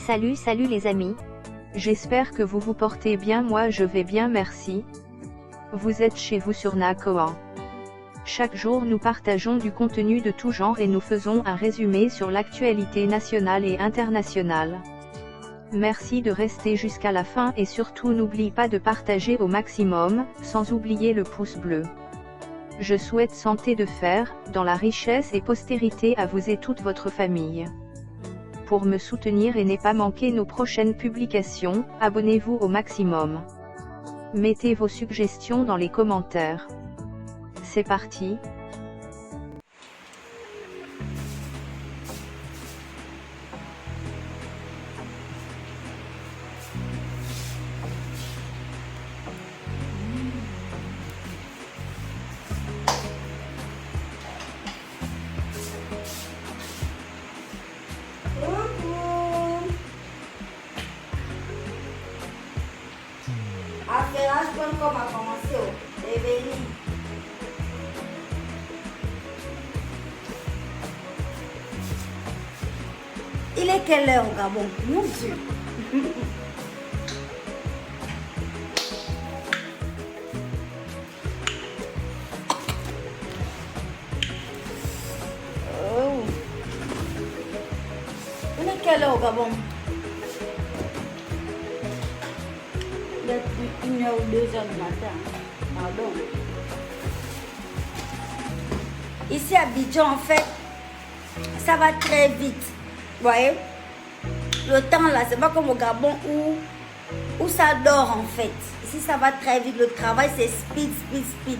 Salut les amis. J'espère que vous vous portez bien, moi je vais bien merci. Vous êtes chez vous sur Nakoa. Chaque jour nous partageons du contenu de tout genre et nous faisons un résumé sur l'actualité nationale et internationale. Merci de rester jusqu'à la fin et surtout n'oublie pas de partager au maximum, sans oublier le pouce bleu. Je souhaite santé de fer, dans la richesse et postérité à vous et toute votre famille. Pour me soutenir et ne pas manquer nos prochaines publications, abonnez-vous au maximum. Mettez vos suggestions dans les commentaires. C'est parti. Affairage.com a commencé au réveiller. Il est quelle heure au Gabon? Mon Dieu. Oh. Il est quelle heure au Gabon? Il est plus 1h ou 2h du matin. Pardon. Ici à Abidjan, en fait, ça va très vite. Vous voyez? Le temps là, c'est pas comme au Gabon où ça dort en fait. Ici, ça va très vite. Le travail, c'est speed.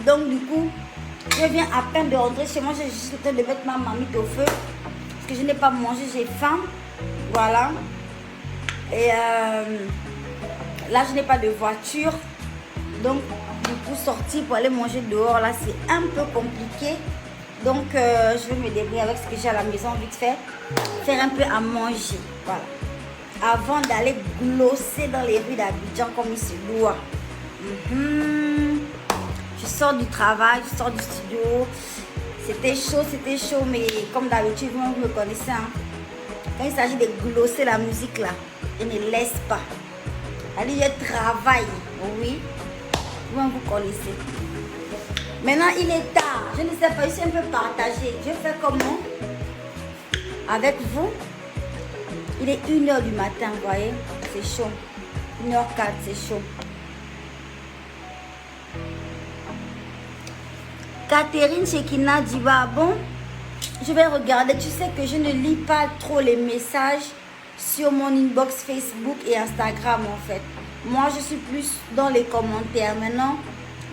Donc, du coup, je viens à peine de rentrer chez moi. J'ai juste le temps de mettre ma marmite au feu. Parce que je n'ai pas mangé, j'ai faim. Voilà. Et là, je n'ai pas de voiture. Donc, du coup, sortir pour aller manger dehors, là, c'est un peu compliqué. Donc, je vais me débrouiller avec ce que j'ai à la maison, vite fait. Faire un peu à manger. Voilà. Avant d'aller glosser dans les rues d'Abidjan comme il se doit. Je sors du travail, je sors du studio. C'était chaud, mais comme d'habitude, vous me connaissez. Hein. Quand il s'agit de glosser la musique, là, je ne laisse pas. Allez, je travaille. Oui. Vous connaissez. Maintenant, il est tard. Je ne sais pas, je suis un peu partagée. Je fais comment? Avec vous. Il est 1h du matin, vous voyez. C'est chaud. 1h04, c'est chaud. Catherine Shekina dit, bah bon, je vais regarder. Tu sais que je ne lis pas trop les messages sur mon inbox Facebook et Instagram, en fait. Moi, je suis plus dans les commentaires. Maintenant,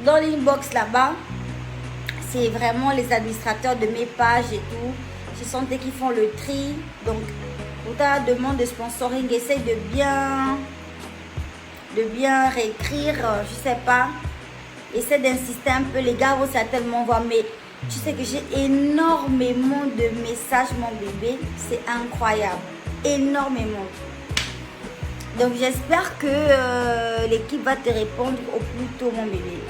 dans l'inbox là-bas, c'est vraiment les administrateurs de mes pages et tout. Ce sont eux qui font le tri. Donc, pour ta demande de sponsoring, essaye de bien réécrire, je sais pas. Essaie d'insister un peu. Les gars vont certainement voir. Mais tu sais que j'ai énormément de messages, mon bébé. C'est incroyable. Énormément. Donc, j'espère que l'équipe va te répondre au plus tôt, mon bébé.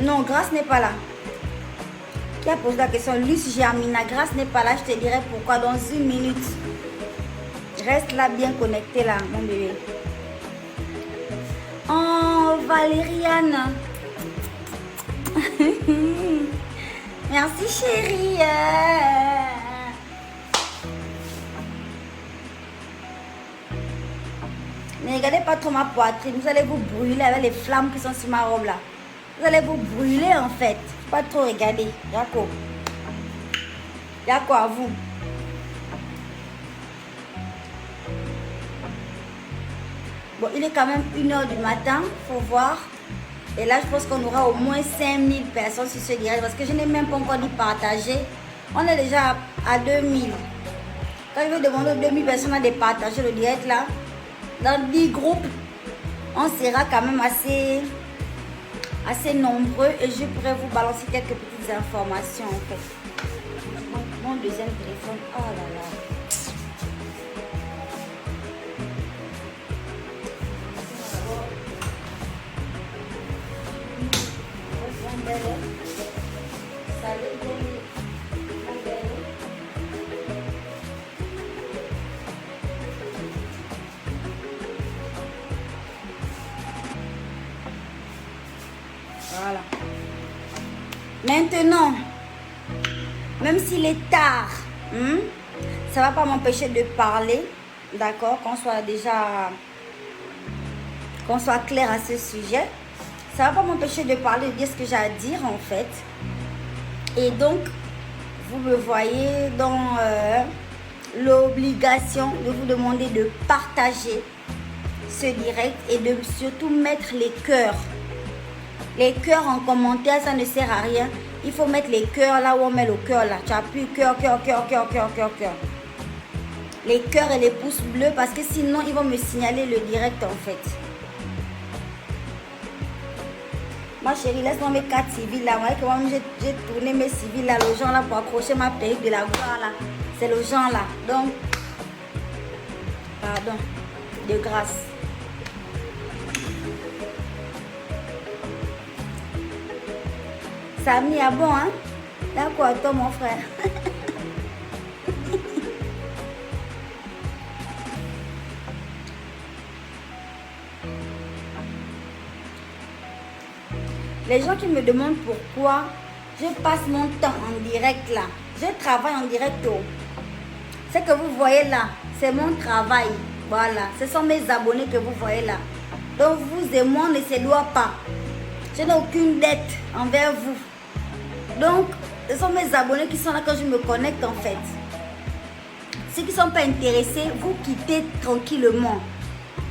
Non, Grâce n'est pas là. Qui a posé la question? Luce Germina, Grâce n'est pas là. Je te dirai pourquoi dans 1 minute. Reste là bien connecté là, mon bébé. Oh, Valériane. Merci chérie. Ne regardez pas trop ma poitrine. Vous allez vous brûler avec les flammes qui sont sur ma robe là. Vous allez vous brûler en fait. Pas trop regarder. D'accord. D'accord à vous. Bon, il est quand même 1h du matin. Faut voir. Et là, je pense qu'on aura au moins 5000 personnes sur ce direct. Parce que je n'ai même pas encore dit partager. On est déjà à 2000. Quand je vais demander aux 2000 personnes de partager le direct là, dans 10 groupes, on sera quand même assez nombreux et je pourrais vous balancer quelques petites informations en fait. Mon deuxième téléphone, oh là là. Salut, Maintenant, même s'il est tard, ça ne va pas m'empêcher de parler, d'accord, qu'on soit clair à ce sujet. Ça ne va pas m'empêcher de parler, de dire ce que j'ai à dire en fait. Et donc, vous me voyez dans l'obligation de vous demander de partager ce direct et de surtout mettre les cœurs. Les cœurs en commentaire, ça ne sert à rien. Il faut mettre les cœurs là où on met le cœur là. Tu appuies cœur. Les cœurs et les pouces bleus parce que sinon ils vont me signaler le direct en fait. Ma chérie, laisse-moi mes 4 civils là. Moi, j'ai tourné mes civils là, le genre là pour accrocher ma perruque de la gloire là. C'est le genre là. Donc, pardon, de grâce. Ça a mis à bon, hein? D'accord, toi, mon frère. Les gens qui me demandent pourquoi je passe mon temps en direct là. Je travaille en direct. Ce que vous voyez là, c'est mon travail. Voilà, ce sont mes abonnés que vous voyez là. Donc vous et moi, on ne se doit pas. Je n'ai aucune dette envers vous. Donc, ce sont mes abonnés qui sont là quand je me connecte en fait. Ceux qui ne sont pas intéressés, vous quittez tranquillement.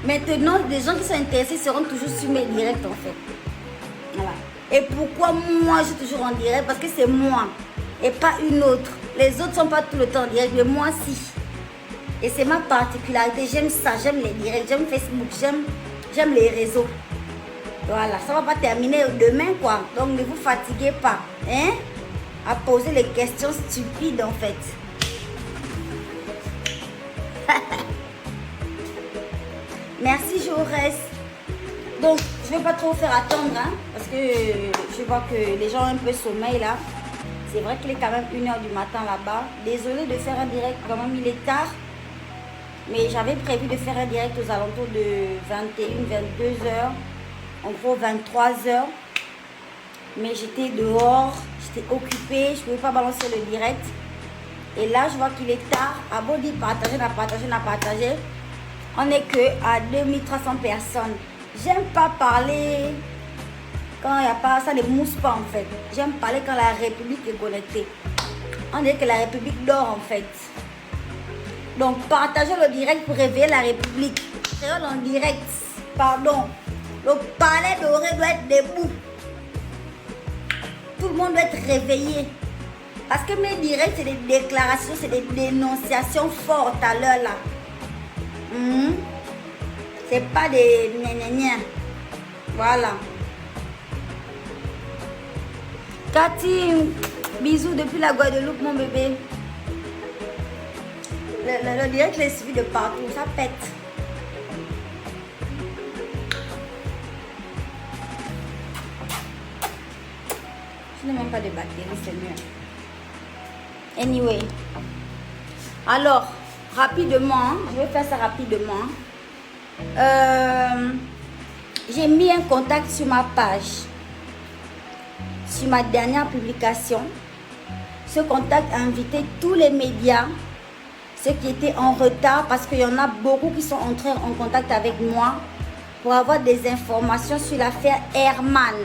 Maintenant, les gens qui sont intéressés seront toujours sur mes directs en fait. Voilà. Et pourquoi moi je suis toujours en direct? Parce que c'est moi et pas une autre. Les autres ne sont pas tout le temps en direct, mais moi si. Et c'est ma particularité. J'aime ça, j'aime les directs, j'aime Facebook, j'aime les réseaux. Voilà, ça ne va pas terminer demain quoi. Donc ne vous fatiguez pas, hein, à poser les questions stupides en fait. Merci Jaurès. Donc je ne vais pas trop faire attendre, hein, parce que je vois que les gens ont un peu sommeil là. C'est vrai qu'il est quand même 1h du matin là-bas. Désolée de faire un direct, quand même il est tard. Mais j'avais prévu de faire un direct aux alentours de 21, 22h. En gros 23h. Mais j'étais dehors, j'étais occupée, je ne pouvais pas balancer le direct. Et là, je vois qu'il est tard. À beau dire partager, partager. On n'est que à 2300 personnes. J'aime pas parler quand il n'y a pas, ça ne mousse pas en fait. J'aime parler quand la République est connectée. On dirait que la République dort en fait. Donc partagez le direct pour réveiller la République. Créole en direct, pardon. Le palais doré doit être debout. Tout le monde doit être réveillé. Parce que mes directs, c'est des déclarations, c'est des dénonciations fortes à l'heure là. C'est pas des gna. Voilà. Cathy, bisous depuis la Guadeloupe, mon bébé. Le direct, les suivi de partout, ça pète. Je n'ai même pas de batterie, c'est mieux. Anyway. Alors, rapidement, je vais faire ça rapidement. J'ai mis un contact sur ma page. Sur ma dernière publication. Ce contact a invité tous les médias, ceux qui étaient en retard, parce qu'il y en a beaucoup qui sont entrés en contact avec moi pour avoir des informations sur l'affaire Herman.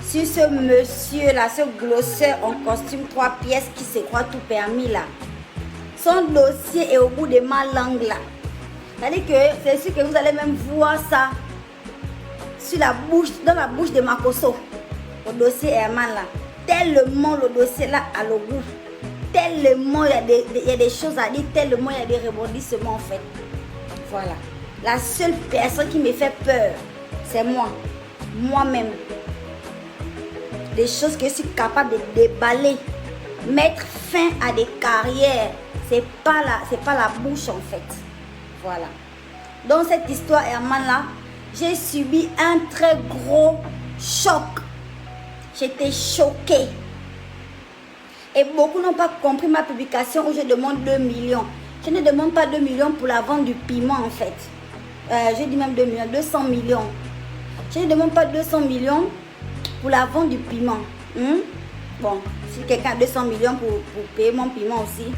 Sur ce monsieur-là, ce glosseur en costume 3 pièces qui se croit tout permis là. Son dossier est au bout de ma langue là. C'est-à-dire que c'est sûr que vous allez même voir ça sur la bouche, dans la bouche de Makoso. Le dossier Herman là. Tellement le dossier là a le goût. Tellement il y a des choses à dire, tellement il y a des rebondissements en fait. Voilà. La seule personne qui me fait peur, c'est moi. Moi-même. Des choses que je suis capable de déballer. Mettre fin à des carrières. C'est pas la bouche en fait. Voilà. Dans cette histoire Herman là, j'ai subi un très gros choc. J'étais choquée. Et beaucoup n'ont pas compris ma publication où je demande 2 millions. Je ne demande pas 2 millions pour la vente du piment en fait. Je dis même 2 millions, 200 millions. Je ne demande pas 200 millions pour la vente du piment. Bon, si quelqu'un a 200 millions pour payer mon piment aussi,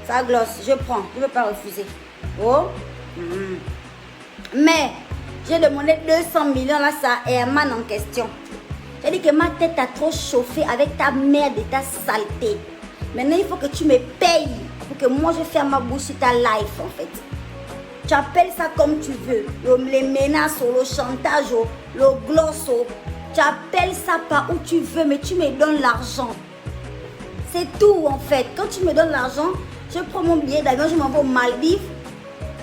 ça glosse, je prends, je ne veux pas refuser. Oh. Mais, j'ai demandé 200 millions là, ça Herman en question. J'ai dit que ma tête a trop chauffé avec ta merde et ta saleté. Maintenant, il faut que tu me payes pour que moi je fasse ma bouche sur ta life en fait. Tu appelles ça comme tu veux. Les menaces, le chantage, le gloss. Tu appelles ça par où tu veux, mais tu me donnes l'argent. C'est tout en fait. Quand tu me donnes l'argent, je prends mon billet d'avion, je m'en vais aux Maldives.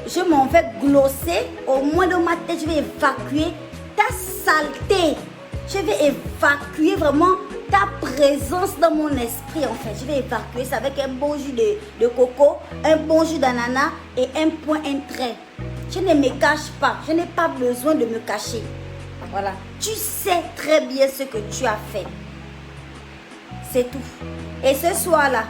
Je m'en vais glosser. Au moins dans ma tête, je vais évacuer ta saleté. Je vais évacuer vraiment ta présence dans mon esprit en fait. Je vais évacuer ça avec un bon jus de coco, un bon jus d'ananas et un point, un trait. Je ne me cache pas. Je n'ai pas besoin de me cacher. Voilà. Tu sais très bien ce que tu as fait. C'est tout. Et ce soir-là,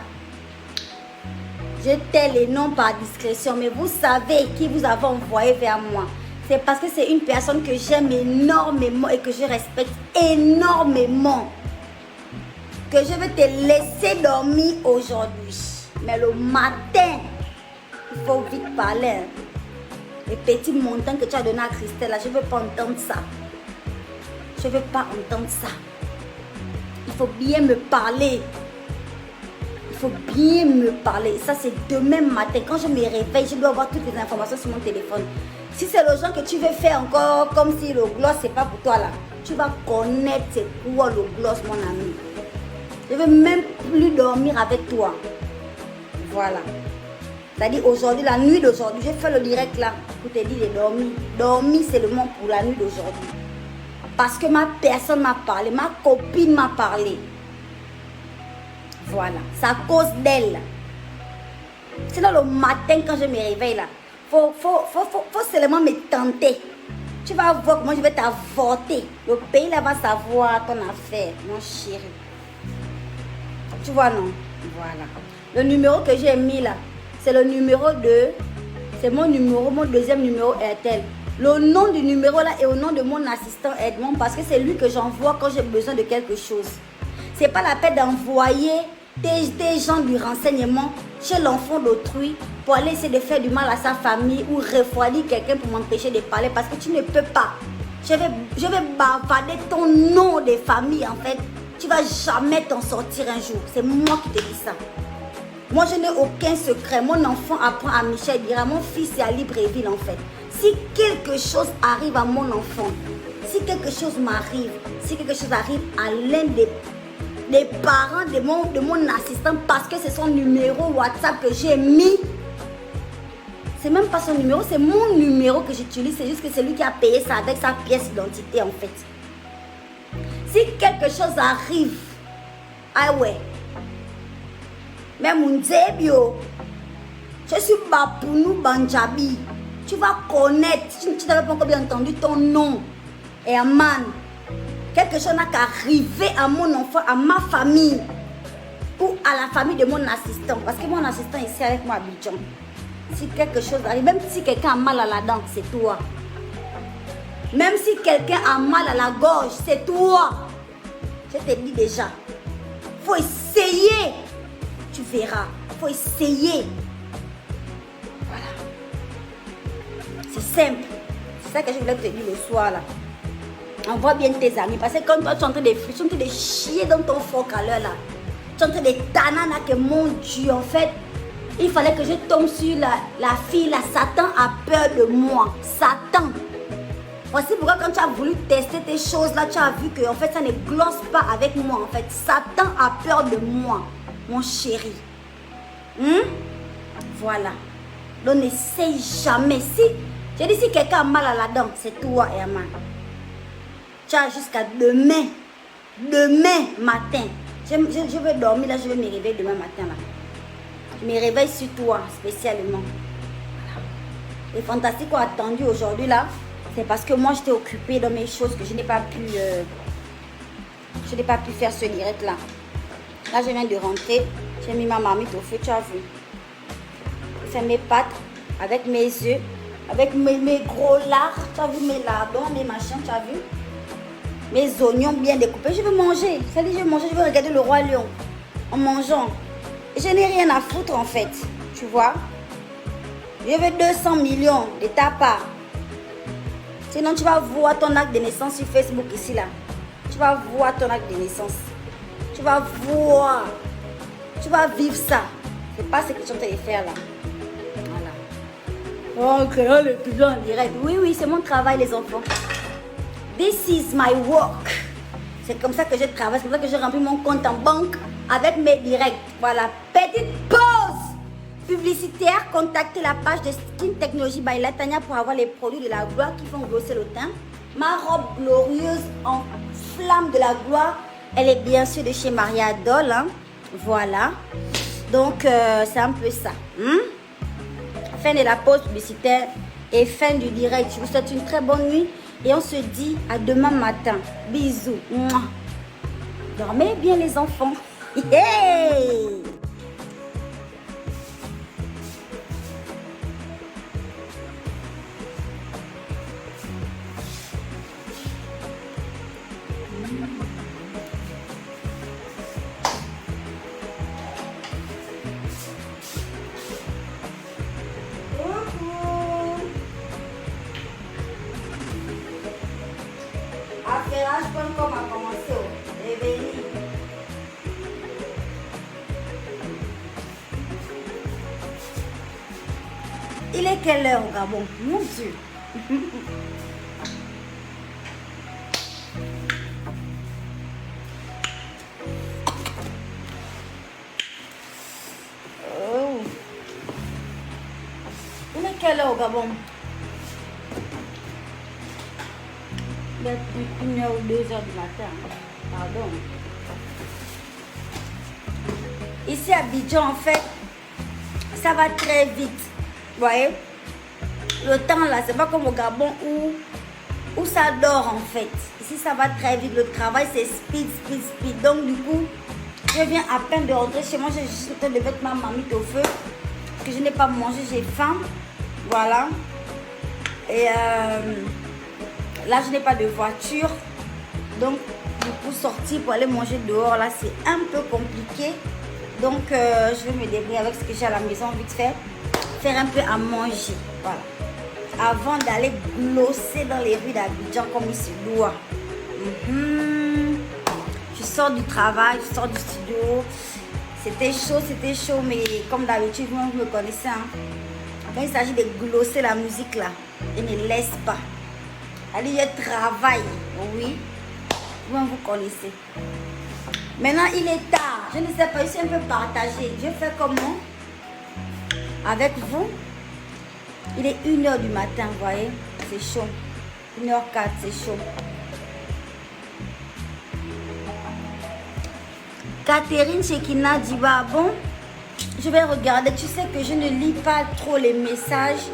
je tais les noms par discrétion, mais vous savez qui vous avez envoyé vers moi. C'est parce que c'est une personne que j'aime énormément et que je respecte énormément. Que je vais te laisser dormir aujourd'hui. Mais le matin, il faut vite parler. Les petits montants que tu as donnés à Christelle, là, je ne veux pas entendre ça. Je ne veux pas entendre ça. Il faut bien me parler. Il faut bien me parler. Ça, c'est demain matin. Quand je me réveille, je dois avoir toutes les informations sur mon téléphone. Si c'est le genre que tu veux faire encore comme si le gloss, c'est pas pour toi là. Tu vas connaître c'est quoi le gloss, mon ami. Je ne veux même plus dormir avec toi. Voilà. C'est-à-dire aujourd'hui, la nuit d'aujourd'hui, j'ai fait le direct là pour te dire de dormir. Dormir, c'est le mot pour la nuit d'aujourd'hui. Parce que ma personne m'a parlé, ma copine m'a parlé. Voilà, c'est à cause d'elle. Sinon le matin quand je me réveille là, faut seulement me tenter. Tu vas voir comment je vais t'avorter. Le pays là va savoir ton affaire, mon chéri. Tu vois non? Voilà. Le numéro que j'ai mis là, c'est le numéro 2. C'est mon numéro, mon deuxième numéro Airtel. Le nom du numéro là est au nom de mon assistant Edmond parce que c'est lui que j'envoie quand j'ai besoin de quelque chose. C'est pas la peine d'envoyer des gens du renseignement chez l'enfant d'autrui pour aller essayer de faire du mal à sa famille ou refroidir quelqu'un pour m'empêcher de parler parce que tu ne peux pas. Je vais bavarder ton nom de famille en fait. Tu vas jamais t'en sortir un jour. C'est moi qui te dis ça. Moi je n'ai aucun secret. Mon enfant apprend à Michel dira mon fils est à Libreville en fait. Si quelque chose arrive à mon enfant, si quelque chose m'arrive, si quelque chose arrive à l'un des parents de mon assistant parce que c'est son numéro WhatsApp que j'ai mis. C'est même pas son numéro, c'est mon numéro que j'utilise. C'est juste que c'est lui qui a payé ça avec sa pièce d'identité en fait. Si quelque chose arrive, ah ouais, même mon Zébio, je suis Bapounou Banjabi. Tu vas connaître, tu n'avais pas encore bien entendu ton nom, Herman. Quelque chose n'a qu'à arriver à mon enfant, à ma famille ou à la famille de mon assistant. Parce que mon assistant est ici avec moi à Abidjan. Si quelque chose arrive, même si quelqu'un a mal à la dent, c'est toi. Même si quelqu'un a mal à la gorge, c'est toi. Je te dis déjà. Il faut essayer. Tu verras. Il faut essayer. Voilà. C'est simple. C'est ça que je voulais te dire le soir là. Envoie bien tes amis. Parce que quand toi tu es en train de chier dans ton foc à l'heure là. Tu es en train de tanner là que mon Dieu en fait. Il fallait que je tombe sur la fille là. Satan a peur de moi. Satan. Voici pourquoi quand tu as voulu tester tes choses là, tu as vu que en fait ça ne glosse pas avec moi en fait. Satan a peur de moi, mon chéri. Voilà. Donc n'essaye jamais. Si, j'ai dit si quelqu'un a mal à la dent, c'est toi Herman. Tu as jusqu'à demain matin. Je vais dormir là, je vais me réveiller demain matin là. Je me réveille sur toi spécialement. Les fantastiques ont attendu aujourd'hui là. C'est parce que moi j'étais occupée dans mes choses que je n'ai pas pu faire ce direct là. Là je viens de rentrer. J'ai mis ma marmite au feu, tu as vu. J'ai fait mes pâtes avec mes œufs, avec mes gros lards. Tu as vu mes lardons, mes machins, tu as vu. mes oignons bien découpés. Je veux manger. Ça dit, je veux manger, je veux regarder le Roi Lion en mangeant. Et je n'ai rien à foutre en fait. Tu vois? Je veux 200 millions de ta part. Sinon, tu vas voir ton acte de naissance sur Facebook ici, là. Tu vas voir ton acte de naissance. Tu vas voir. Tu vas vivre ça. C'est pas ce que tu es en train de faire, là. Voilà. Oh, créant le pigeon en direct. Oui, oui, c'est mon travail, les enfants. This is my work. C'est comme ça que je travaille. C'est comme ça que je remplis mon compte en banque avec mes directs. Voilà. Petite pause publicitaire. Contactez la page de Skin Technology by Latanya pour avoir les produits de la gloire qui font glosser le teint. Ma robe glorieuse en flamme de la gloire, elle est bien sûr de chez Maria Doll. Hein. Voilà. Donc, c'est un peu ça. Fin de la pause publicitaire et fin du direct. Je vous souhaite une très bonne nuit et on se dit à demain matin. Bisous. Mouah. Dormez bien les enfants. Hey! Affairage.com a commencé. Réveillez. Il est quelle heure au Gabon? Mon Dieu. Oh. Il est quelle heure au Gabon? Il est 1h ou 2h du matin. Pardon. Ici à Abidjan, en fait, ça va très vite. Vous voyez? Le temps là, c'est pas comme au Gabon où ça dort en fait. Ici, ça va très vite. Le travail, c'est speed, speed, speed. Donc, du coup, je viens à peine de rentrer chez moi. J'ai juste le temps de mettre ma marmite au feu. Parce que je n'ai pas mangé, j'ai faim. Voilà. Et là, je n'ai pas de voiture. Donc, du coup, sortir pour aller manger dehors, là, c'est un peu compliqué. Donc, je vais me débrouiller avec ce que j'ai à la maison, vite fait. Faire un peu à manger. Voilà. Avant d'aller glosser dans les rues d'Abidjan comme il se doit. Je sors du travail, je sors du studio. C'était chaud, mais comme d'habitude, vous me connaissez. Hein. Quand il s'agit de glosser la musique là, je ne laisse pas. Allez, je travaille. Oui, vous connaissez. Maintenant, il est tard. Je ne sais pas, je suis un peu partagée. Je fais comment? Avec vous. Il est 1h du matin, vous voyez. C'est chaud. 1h04, c'est chaud. Catherine Chekina dit, bah bon, je vais regarder. Tu sais que je ne lis pas trop les messages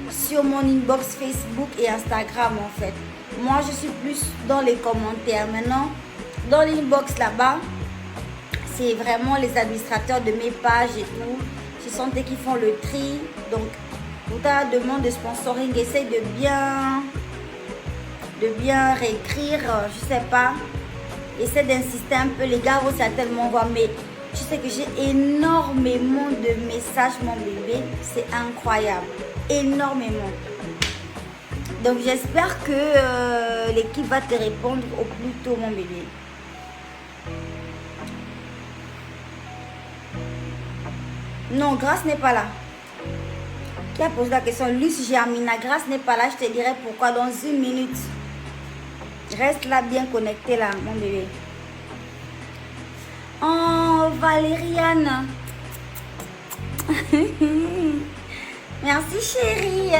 sur mon inbox Facebook et Instagram en fait. Moi, je suis plus dans les commentaires. Maintenant, dans l'inbox là-bas, c'est vraiment les administrateurs de mes pages et tout. Ce sont eux qui font le tri. Donc, pour ta demande de sponsoring, essaye de bien réécrire, je sais pas. Essaie d'insister un peu, les gars vont certainement voir. Mais tu sais que j'ai énormément de messages, mon bébé. C'est incroyable. Énormément. Donc, j'espère que l'équipe va te répondre au plus tôt, mon bébé. Non, Grâce n'est pas là. Qui a posé la question? Luce Germina, Grâce n'est pas là. Je te dirai pourquoi dans une minute. Reste là bien connecté là, mon bébé. Oh, Valériane. Merci chérie.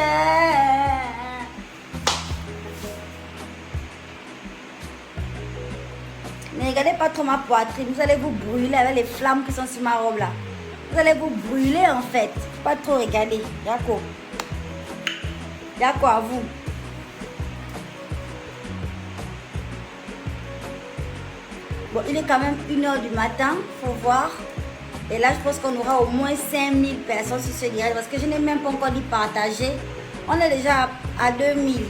Ne regardez pas trop ma poitrine. Vous allez vous brûler avec les flammes qui sont sur ma robe là. Vous allez vous brûler en fait. Pas trop regarder. D'accord. D'accord à vous. Bon, il est quand même 1h du matin. Faut voir. Et là, je pense qu'on aura au moins 5000 personnes sur ce direct. Parce que je n'ai même pas encore dit partager. On est déjà à 2000.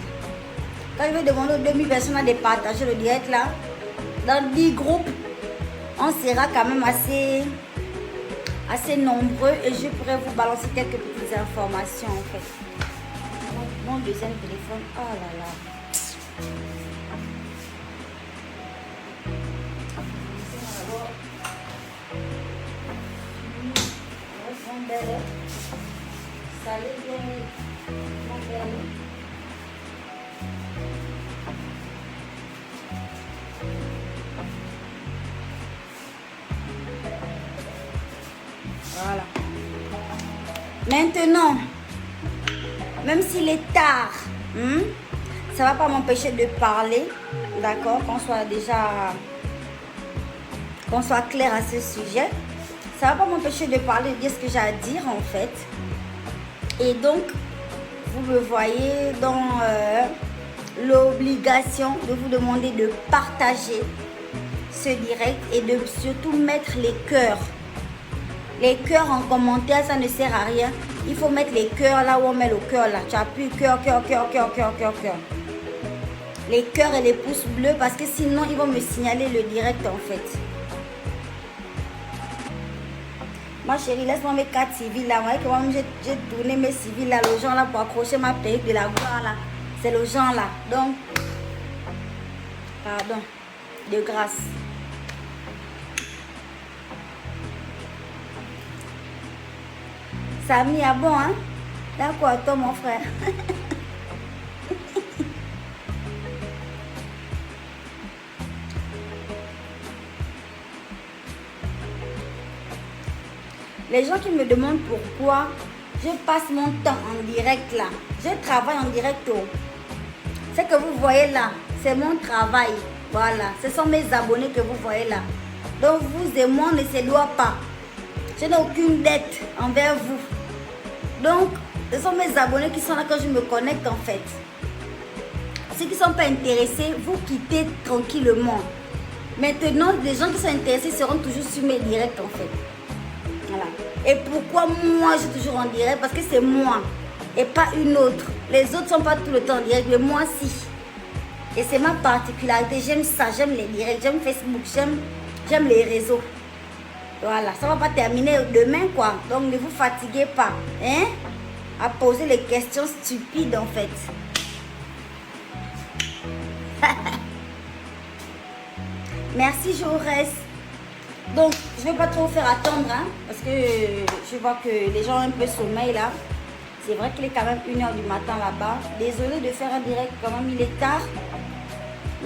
Quand je vais demander aux 2000 personnes de partager le direct là, dans 10 groupes, on sera quand même assez nombreux et je pourrais vous balancer quelques petites informations en fait. Mon deuxième téléphone, oh là là. Salut mon belle. Voilà. Maintenant, même s'il est tard, ça ne va pas m'empêcher de parler, d'accord, qu'on soit clair à ce sujet. Ça ne va pas m'empêcher de parler, de dire ce que j'ai à dire en fait. Et donc, vous me voyez dans l'obligation de vous demander de partager ce direct et de surtout mettre les cœurs. Les cœurs en commentaire, ça ne sert à rien. Il faut mettre les cœurs là où on met le cœur là. Tu appuies cœur. Les cœurs et les pouces bleus parce que sinon, ils vont me signaler le direct en fait. Ma chérie, laisse-moi mes 4 civils là. Moi, j'ai tourné mes civils là, le genre là pour accrocher ma perruque de la gloire là. C'est le genre là. Donc, pardon, de grâce. Samy, ah bon, hein? D'accord, toi, mon frère. Les gens qui me demandent pourquoi je passe mon temps en direct là. Je travaille en direct. Ce que vous voyez là, c'est mon travail. Voilà, ce sont mes abonnés que vous voyez là. Donc vous et moi, on ne se doit pas. Je n'ai aucune dette envers vous. Donc, ce sont mes abonnés qui sont là quand je me connecte en fait. Ceux qui ne sont pas intéressés, vous quittez tranquillement. Maintenant, les gens qui sont intéressés seront toujours sur mes directs en fait. Voilà. Et pourquoi moi je suis toujours en direct? Parce que c'est moi et pas une autre. Les autres ne sont pas tout le temps en direct, mais moi si. Et c'est ma particularité. J'aime ça, j'aime les directs, j'aime Facebook, j'aime les réseaux. Voilà, ça ne va pas terminer demain quoi. Donc ne vous fatiguez pas, hein, à poser les questions stupides en fait. Merci Jaurès. Donc je ne vais pas trop faire attendre, hein, parce que je vois que les gens ont un peu sommeil là. C'est vrai qu'il est quand même 1h du matin là-bas. Désolée de faire un direct quand même, il est tard.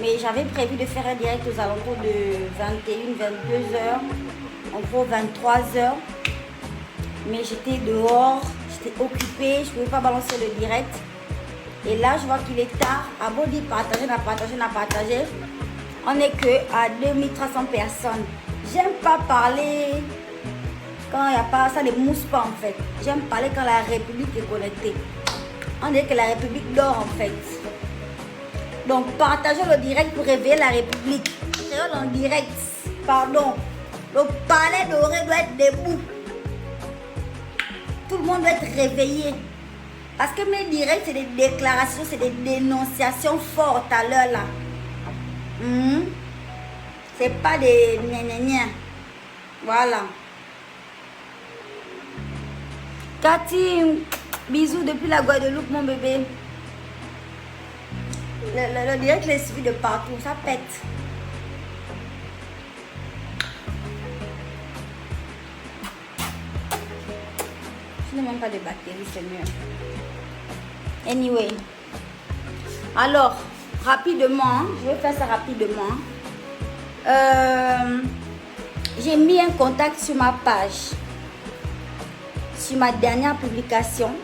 Mais j'avais prévu de faire un direct aux alentours de 21-22h. En gros 23h, mais j'étais dehors, j'étais occupée, je ne pouvais pas balancer le direct. Et là, je vois qu'il est tard. À beau dire partager, on n'est que à 2300 personnes. J'aime pas parler quand il n'y a pas, ça ne mousse pas en fait. J'aime parler quand la République est connectée. On dirait que la République dort en fait. Donc, partageons le direct pour réveiller la République. Créons en direct, pardon. Le palais doré doit être debout. Tout le monde doit être réveillé. Parce que mes directs, c'est des déclarations, c'est des dénonciations fortes à l'heure là. C'est pas des gna. Voilà. Cathy, bisous depuis la Guadeloupe, mon bébé. Le direct, les suivi de partout, ça pète. Je n'ai même pas de batterie, c'est mieux. Anyway. Alors, rapidement, je vais faire ça rapidement. J'ai mis un contact sur ma page. Sur ma dernière publication.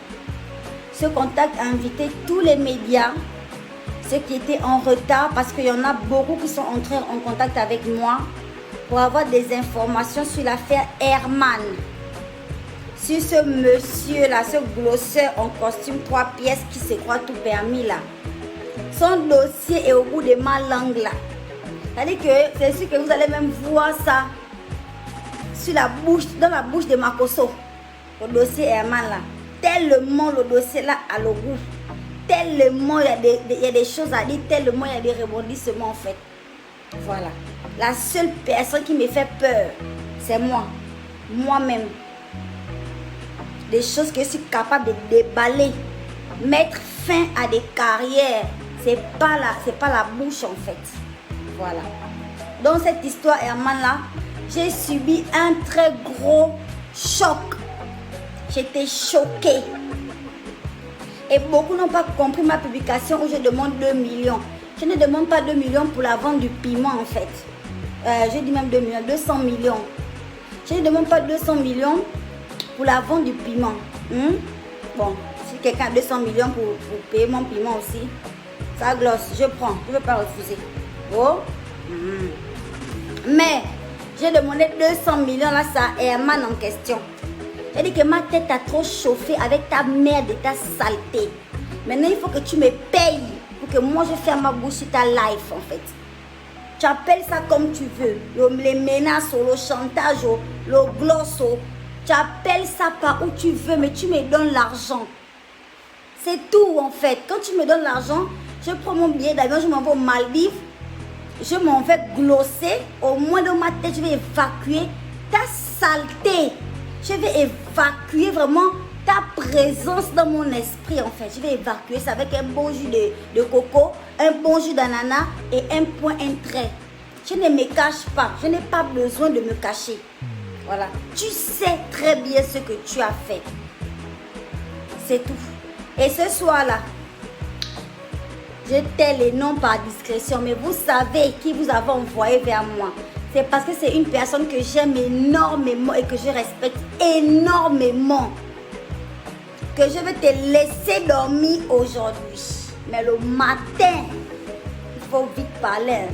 Ce contact a invité tous les médias. Ceux qui étaient en retard, parce qu'il y en a beaucoup qui sont entrés en contact avec moi pour avoir des informations sur l'affaire Herman. Sur ce monsieur là, ce glosseur en costume 3 pièces qui se croit tout permis là. Son dossier est au bout de ma langue là. C'est-à-dire que c'est sûr que vous allez même voir ça sur la bouche, dans la bouche de Makoso. Le dossier Herman là. Tellement le dossier là a le goût. tellement, il y a des choses à dire, tellement il y a des rebondissements en fait. Voilà. La seule personne qui me fait peur, c'est moi. Moi-même. Des choses que je suis capable de déballer. Mettre fin à des carrières. C'est pas la bouche en fait. Voilà. Dans cette histoire, Herman là, j'ai subi un très gros choc. J'étais choquée. Et beaucoup n'ont pas compris ma publication où je demande 2 millions. Je ne demande pas 2 millions pour la vente du piment en fait. Je dis même 2 millions, 200 millions. Je ne demande pas 200 millions pour la vente du piment. Bon, si quelqu'un a 200 millions pour payer mon piment aussi, ça glosse, je prends, je ne veux pas refuser. Oh. Mais, j'ai demandé 200 millions là, ça à Herman en question. J'ai dit que ma tête a trop chauffé avec ta merde et ta saleté. Maintenant, il faut que tu me payes pour que moi je ferme ma bouche sur ta life en fait. Tu appelles ça comme tu veux. Les menaces, le chantage, le gloss. Tu appelles ça par où tu veux, mais tu me donnes l'argent. C'est tout en fait. Quand tu me donnes l'argent, je prends mon billet d'avion, je m'en vais aux Maldives. Je m'en vais glosser. Au moins dans ma tête, je vais évacuer ta saleté. Je vais évacuer vraiment ta présence dans mon esprit en fait. Je vais évacuer ça avec un bon jus de coco, un bon jus d'ananas et un point, un trait. Je ne me cache pas. Je n'ai pas besoin de me cacher. Voilà. Tu sais très bien ce que tu as fait. C'est tout. Et ce soir-là, je tais les noms par discrétion, mais vous savez qui vous avez envoyé vers moi. C'est parce que c'est une personne que j'aime énormément et que je respecte énormément. Que je vais te laisser dormir aujourd'hui. Mais le matin, il faut vite parler.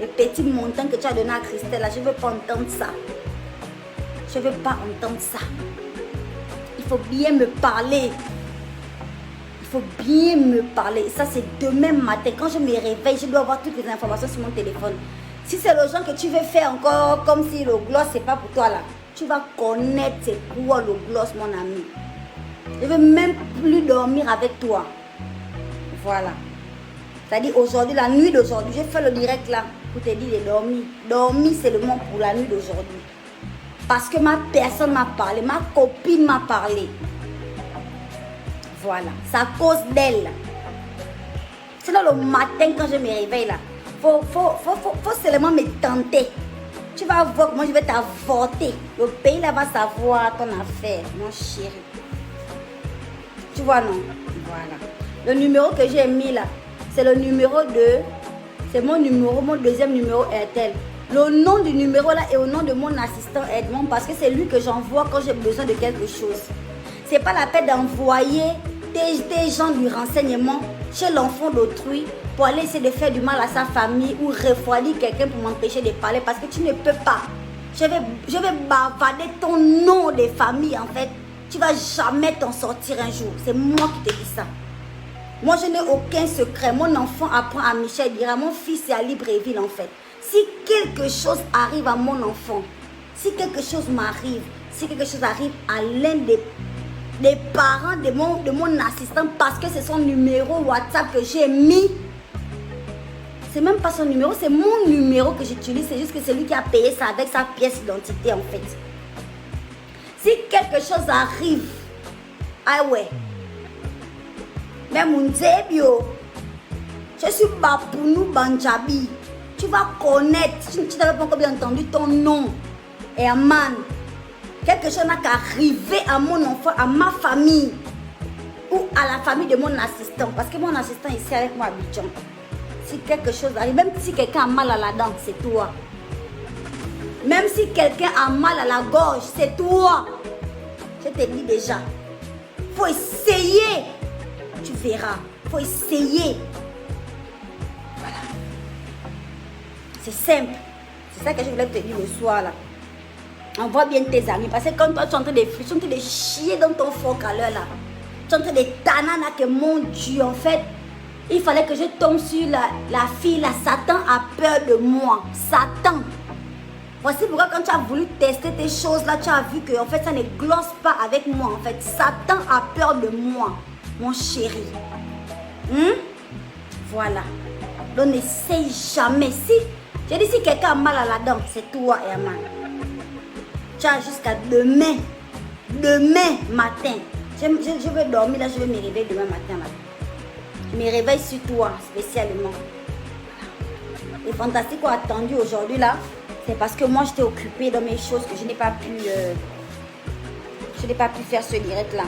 Le petit montant que tu as donné à Christelle, là, je ne veux pas entendre ça. Je ne veux pas entendre ça. Il faut bien me parler. Il faut bien me parler. Et ça, c'est demain matin. Quand je me réveille, je dois avoir toutes les informations sur mon téléphone. Si c'est le genre que tu veux faire encore comme si le gloss, c'est pas pour toi là. Tu vas connaître c'est quoi le gloss, mon ami. Je ne veux même plus dormir avec toi. Voilà. C'est-à-dire aujourd'hui, la nuit d'aujourd'hui, j'ai fait le direct là pour te dire de dormir. Dormir, c'est le mot pour la nuit d'aujourd'hui. Parce que ma personne m'a parlé, ma copine m'a parlé. Voilà, c'est à cause d'elle. Sinon le matin quand je me réveille là, faut seulement me tenter. Tu vas voir comment je vais t'avorter. Le pays là va savoir ton affaire, mon chéri. Tu vois non? Voilà. Le numéro que j'ai mis là, c'est le numéro 2. C'est mon numéro, mon deuxième numéro Airtel. Le nom du numéro là est au nom de mon assistant Edmond parce que c'est lui que j'envoie quand j'ai besoin de quelque chose. C'est pas la peine d'envoyer des gens du renseignement chez l'enfant d'autrui pour aller essayer de faire du mal à sa famille ou refroidir quelqu'un pour m'empêcher de parler parce que tu ne peux pas. Je vais bavarder ton nom de famille en fait. Tu vas jamais t'en sortir un jour. C'est moi qui te dis ça. Moi je n'ai aucun secret. Mon enfant apprend à Michel Dira. Mon fils est à Libreville en fait. Si quelque chose arrive à mon enfant, si quelque chose m'arrive, si quelque chose arrive à l'un des parents de mon assistant parce que c'est son numéro WhatsApp que j'ai mis, c'est même pas son numéro, c'est mon numéro que j'utilise, c'est juste que c'est lui qui a payé ça avec sa pièce d'identité en fait. Si quelque chose arrive, ah ouais, même mon Zébio, je suis Bapounou Banjabi. Tu vas connaître, tu n'avais pas encore bien entendu ton nom, Herman. Quelque chose n'a qu'à arriver à mon enfant, à ma famille ou à la famille de mon assistant. Parce que mon assistant est ici avec moi à Abidjan. Si quelque chose arrive, même si quelqu'un a mal à la dent, c'est toi. Même si quelqu'un a mal à la gorge, c'est toi. Je te dis déjà, faut essayer. Tu verras, faut essayer. C'est simple. C'est ça que je voulais te dire le soir là. Envoie bien tes amis. Parce que quand toi tu es en train de chier dans ton foc à l'heure là. Tu es en train de tanana que mon Dieu en fait. Il fallait que je tombe sur la fille là. Satan a peur de moi. Satan. Voici pourquoi quand tu as voulu tester tes choses là. Tu as vu que en fait ça ne glosse pas avec moi en fait. Satan a peur de moi. mon chéri. Voilà. Donc n'essaye jamais. Si, j'ai dit si quelqu'un a mal à la dent, c'est toi, Herman. Tu as jusqu'à demain. Demain matin. Je vais dormir là, je vais me réveiller demain matin là. Je me réveille sur toi spécialement. Les fantastiques ont attendu aujourd'hui là. C'est parce que moi j'étais occupée dans mes choses que je n'ai pas pu faire ce direct là.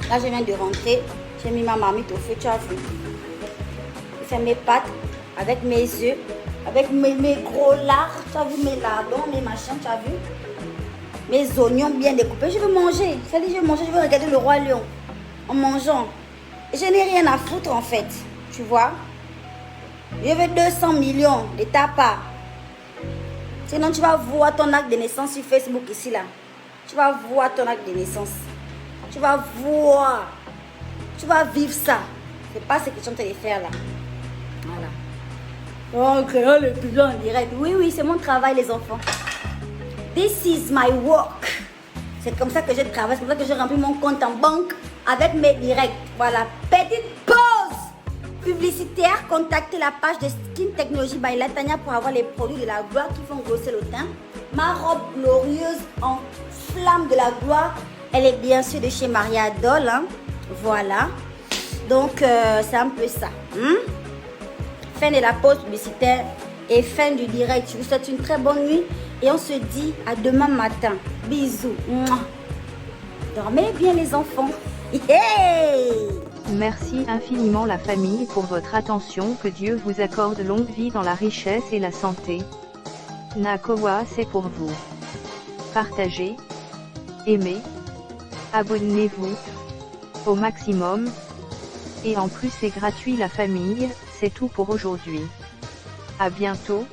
Là je viens de rentrer. J'ai mis ma marmite au feu, tu as vu. J'ai fait mes pâtes avec mes œufs, avec mes gros lards. Tu as vu mes lardons, mes machins, tu as vu. Mes oignons bien découpés. Je veux manger. Ça dit je vais manger, je veux regarder le roi lion en mangeant. Et je n'ai rien à foutre en fait. Tu vois. Je veux 200 millions de ta part. Sinon tu vas voir ton acte de naissance sur Facebook ici là. Tu vas voir ton acte de naissance. Tu vas voir. Tu vas vivre ça. C'est pas ce que je suis en train de faire là. Voilà. Oh, créant l'épisode en direct. Oui, c'est mon travail les enfants. This is my work. C'est comme ça que je travaille. C'est comme ça que je remplis mon compte en banque avec mes directs. Voilà. Petite pause publicitaire. Contactez la page de Skin Technology by Latanya pour avoir les produits de la gloire qui font grossir le teint. Ma robe glorieuse en flamme de la gloire. Elle est bien sûr de chez Maria Doll. Hein. Voilà. Donc, c'est un peu ça. Fin de la pause publicitaire et fin du direct. Je vous souhaite une très bonne nuit. Et on se dit à demain matin. Bisous. Dormez bien les enfants. Merci infiniment la famille pour votre attention. Que Dieu vous accorde longue vie dans la richesse et la santé. Nakoa, c'est pour vous. Partagez. Aimez. Abonnez-vous. Au maximum. Et en plus c'est gratuit la famille. C'est tout pour aujourd'hui. À bientôt.